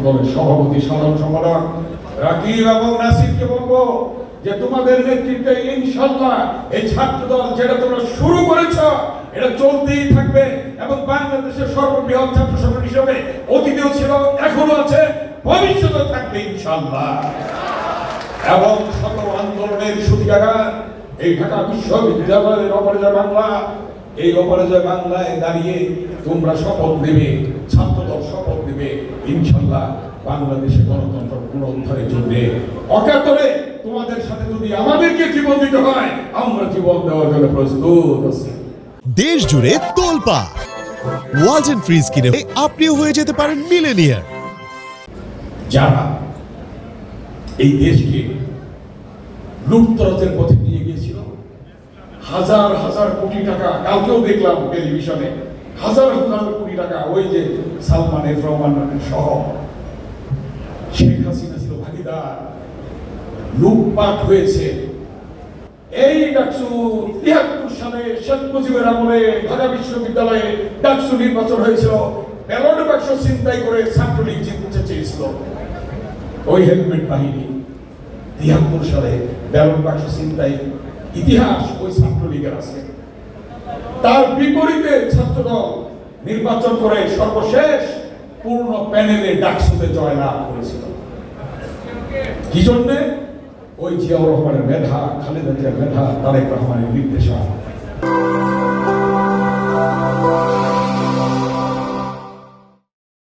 দলের সভাপতি সাধারণ সম্পাদক রাকিব এবং নাসিরকে বলবো যে তোমাদের নেতৃত্বে ইনশাআল্লাহ এই ছাত্র দল যেটা তোমরা শুরু করেছ এটা চলতেই থাকবে এবং বাংলাদেশের সর্ববৃহৎ ছাত্র সংগঠন হিসেবে অতীতেও ছিল, এখনো আছে, ভবিষ্যতেও থাকবে ইনশাআল্লাহ। এবং শত আন্দোলনের সূতিকাগার এই ঢাকা বিশ্ববিদ্যালয়ের অপরাজয় বাংলা, এই অপরাজয় বাংলায় দাঁড়িয়ে তোমরা শপথ নেবে, ছাত্রদল শপথ নেবে ইনশাআল্লাহ বাংলাদেশে গণতন্ত্র পুনরুদ্ধারের জন্য অকাতরে তোমাদের সাথে যদি আমাদেরকে জীবন দিতে হয় আমরা জীবন দেওয়ার জন্য প্রস্তুত আছি। দেশ জুড়ে তোলপা ওয়ালটন ফ্রিজ কিনে আপনিও হয়ে যেতে পারেন মিলেনিয়ার। যারা এই দেশকে লুটতরাজের পথে নিয়ে গিয়েছিল, হাজার হাজার কোটি টাকা, কালকেও দেখলাম টেলিভিশনে হাজার হাজার কোটি টাকা, ওই যে সালমান এফ রহমান সহ শেখ হাসিনা ছিল ভাগিদার, লুটপাট হয়েছে। এই ডাকসু ৭৩ সালে শেখ মুজিবের আমলে ঢাকা বিশ্ববিদ্যালয়ে ডাকসু নির্বাচন হয়েছিল, ব্যালট বাক্স ছিনতাই করে ছাত্রলীগ জিততে চেয়েছিল। ওই হেলমেট বাহিনী ৭৩ সালে ব্যালট বাক্স ছিনতাই ইতিহাস ওই ছাত্রলীগের আছে। তার বিপরীতে ছাত্রদল নির্বাচন করে সর্বশেষ পূর্ণ প্যানেলে ডাকসুতে জয়লাভ করেছিল। কি জন্যে? ওই জিয়াউর রহমানের মেধা, খালেদা জিয়ার মেধা, তারেক রহমানের নির্দেশনা।